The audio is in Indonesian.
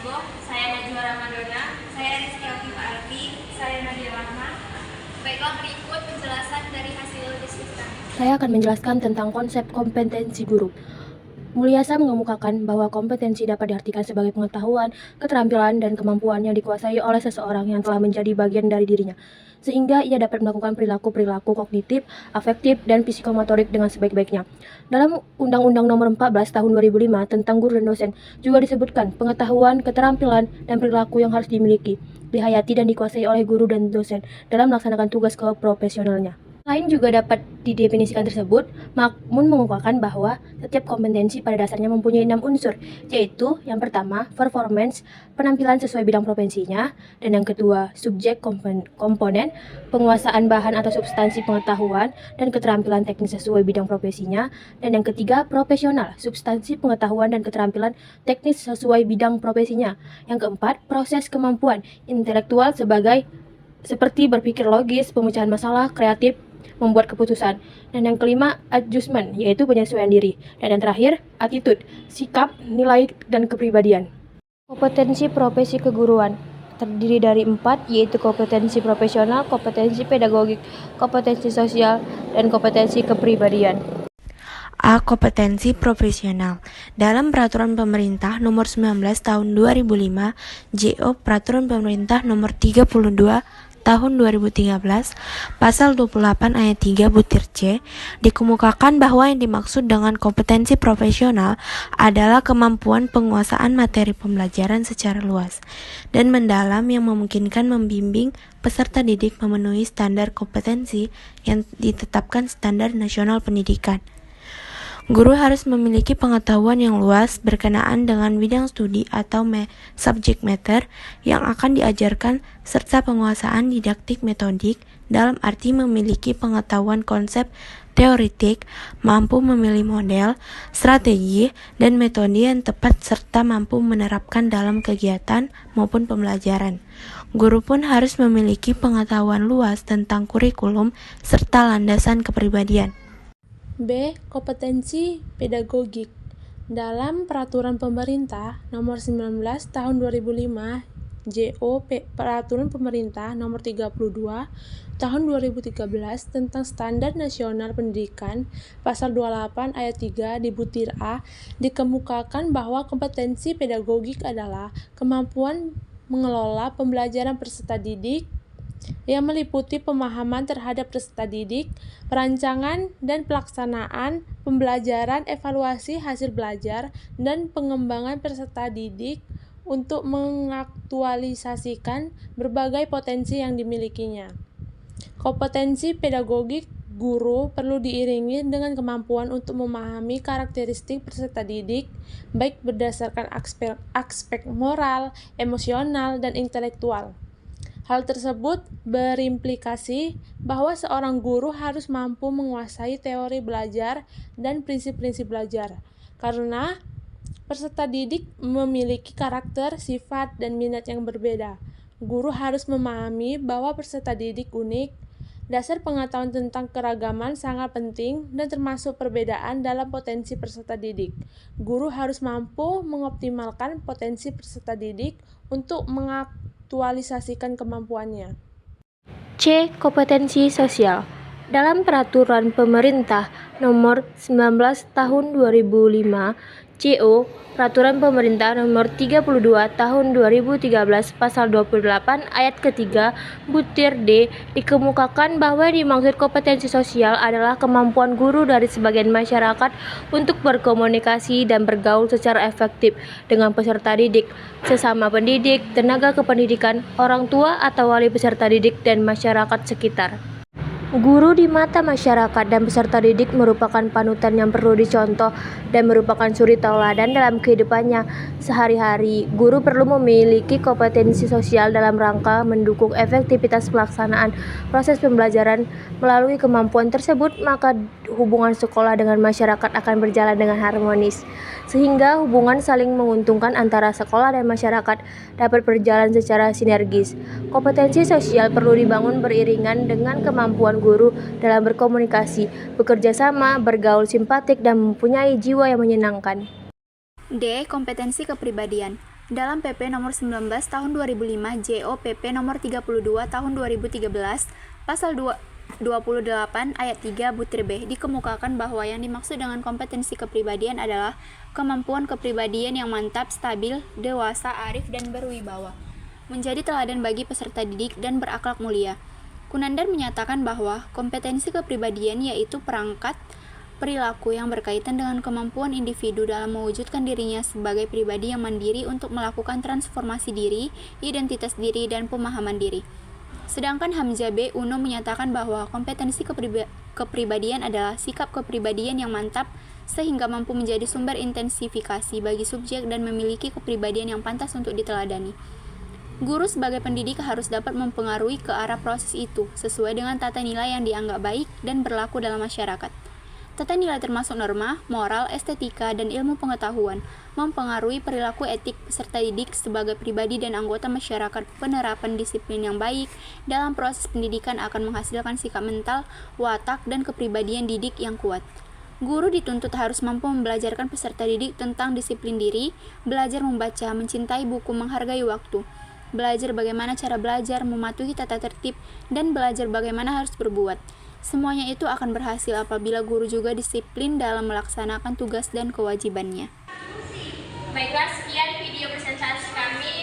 Ponorogo. Saya Najwa Ramadona. Saya Rizky Afif Arfi. Saya Nadia Rahma. Baiklah, berikut penjelasan dari hasil diskusi kami. Saya akan menjelaskan tentang konsep kompetensi guru. Mulyasa mengemukakan bahwa kompetensi dapat diartikan sebagai pengetahuan, keterampilan, dan kemampuan yang dikuasai oleh seseorang yang telah menjadi bagian dari dirinya, sehingga ia dapat melakukan perilaku-perilaku kognitif, afektif, dan psikomotorik dengan sebaik-baiknya. Dalam Undang-Undang Nomor 14 Tahun 2005 tentang guru dan dosen juga disebutkan pengetahuan, keterampilan, dan perilaku yang harus dimiliki, dihayati, dan dikuasai oleh guru dan dosen dalam melaksanakan tugas keprofesionalnya. Lain juga dapat didefinisikan tersebut, Makmun mengukuhkan bahwa setiap kompetensi pada dasarnya mempunyai 6 unsur, yaitu yang pertama, performance, penampilan sesuai bidang profesinya, dan yang kedua, subjek komponen, penguasaan bahan atau substansi pengetahuan dan keterampilan teknis sesuai bidang profesinya, dan yang ketiga, profesional, substansi pengetahuan dan keterampilan teknis sesuai bidang profesinya. Yang keempat, proses kemampuan intelektual seperti berpikir logis, pemecahan masalah, kreatif, membuat keputusan. Dan yang kelima, adjustment, yaitu penyesuaian diri. Dan yang terakhir, attitude, sikap, nilai, dan kepribadian. Kompetensi profesi keguruan terdiri dari 4, yaitu kompetensi profesional, kompetensi pedagogik, kompetensi sosial, dan kompetensi kepribadian. A. Kompetensi profesional. Dalam Peraturan Pemerintah Nomor 19 Tahun 2005, JO Peraturan Pemerintah Nomor 32 Tahun 2013, Pasal 28 Ayat 3 butir C, dikemukakan bahwa yang dimaksud dengan kompetensi profesional adalah kemampuan penguasaan materi pembelajaran secara luas dan mendalam yang memungkinkan membimbing peserta didik memenuhi standar kompetensi yang ditetapkan Standar Nasional Pendidikan. Guru harus memiliki pengetahuan yang luas berkenaan dengan bidang studi atau subject matter yang akan diajarkan serta penguasaan didaktik metodik dalam arti memiliki pengetahuan konsep teoritik, mampu memilih model, strategi, dan metode yang tepat serta mampu menerapkan dalam kegiatan maupun pembelajaran. Guru pun harus memiliki pengetahuan luas tentang kurikulum serta landasan kepribadian. B. Kompetensi pedagogik. Dalam Peraturan Pemerintah Nomor 19 Tahun 2005, JO Peraturan Pemerintah Nomor 32 Tahun 2013 tentang Standar Nasional Pendidikan, Pasal 28 Ayat 3 di butir A, dikemukakan bahwa kompetensi pedagogik adalah kemampuan mengelola pembelajaran peserta didik yang meliputi pemahaman terhadap peserta didik, perancangan dan pelaksanaan pembelajaran, evaluasi hasil belajar, dan pengembangan peserta didik untuk mengaktualisasikan berbagai potensi yang dimilikinya. Kompetensi pedagogik guru perlu diiringi dengan kemampuan untuk memahami karakteristik peserta didik, baik berdasarkan aspek moral, emosional, dan intelektual. Hal tersebut berimplikasi bahwa seorang guru harus mampu menguasai teori belajar dan prinsip-prinsip belajar, karena peserta didik memiliki karakter, sifat, dan minat yang berbeda. Guru harus memahami bahwa peserta didik unik. Dasar pengetahuan tentang keragaman sangat penting dan termasuk perbedaan dalam potensi peserta didik. Guru harus mampu mengoptimalkan potensi peserta didik untuk mengaktualisasikan kemampuannya. C. Kompetensi sosial. Dalam Peraturan Pemerintah Nomor 19 Tahun 2005, JO Peraturan Pemerintah Nomor 32 Tahun 2013 Pasal 28 Ayat ketiga butir D, dikemukakan bahwa yang dimaksud kompetensi sosial adalah kemampuan guru dari sebagian masyarakat untuk berkomunikasi dan bergaul secara efektif dengan peserta didik, sesama pendidik, tenaga kependidikan, orang tua atau wali peserta didik, dan masyarakat sekitar. Guru di mata masyarakat dan peserta didik merupakan panutan yang perlu dicontoh dan merupakan suri tauladan dalam kehidupannya sehari-hari. Guru perlu memiliki kompetensi sosial dalam rangka mendukung efektivitas pelaksanaan proses pembelajaran. Melalui kemampuan tersebut, maka hubungan sekolah dengan masyarakat akan berjalan dengan harmonis, sehingga hubungan saling menguntungkan antara sekolah dan masyarakat dapat berjalan secara sinergis. Kompetensi sosial perlu dibangun beriringan dengan kemampuan guru dalam berkomunikasi, bekerja sama, bergaul simpatik, dan mempunyai jiwa yang menyenangkan. D. Kompetensi kepribadian. dalam PP nomor 19 tahun 2005 JO PP nomor 32 tahun 2013 pasal 28 ayat 3 butir B dikemukakan bahwa yang dimaksud dengan kompetensi kepribadian adalah kemampuan kepribadian yang mantap, stabil, dewasa, arif, dan berwibawa, menjadi teladan bagi peserta didik dan berakhlak mulia. Kunandar menyatakan bahwa kompetensi kepribadian yaitu perangkat perilaku yang berkaitan dengan kemampuan individu dalam mewujudkan dirinya sebagai pribadi yang mandiri untuk melakukan transformasi diri, identitas diri, dan pemahaman diri. Sedangkan Hamzah B. Uno menyatakan bahwa kompetensi kepribadian adalah sikap kepribadian yang mantap sehingga mampu menjadi sumber intensifikasi bagi subjek dan memiliki kepribadian yang pantas untuk diteladani. Guru sebagai pendidik harus dapat mempengaruhi ke arah proses itu sesuai dengan tata nilai yang dianggap baik dan berlaku dalam masyarakat. Tata nilai termasuk norma, moral, estetika, dan ilmu pengetahuan, mempengaruhi perilaku etik peserta didik sebagai pribadi dan anggota masyarakat. Penerapan disiplin yang baik dalam proses pendidikan akan menghasilkan sikap mental, watak, dan kepribadian didik yang kuat. Guru dituntut harus mampu membelajarkan peserta didik tentang disiplin diri, belajar membaca, mencintai buku, menghargai waktu, belajar bagaimana cara belajar, mematuhi tata tertib, dan belajar bagaimana harus berbuat. Semuanya itu akan berhasil apabila guru juga disiplin dalam melaksanakan tugas dan kewajibannya. Baiklah, sekian video presentasi kami.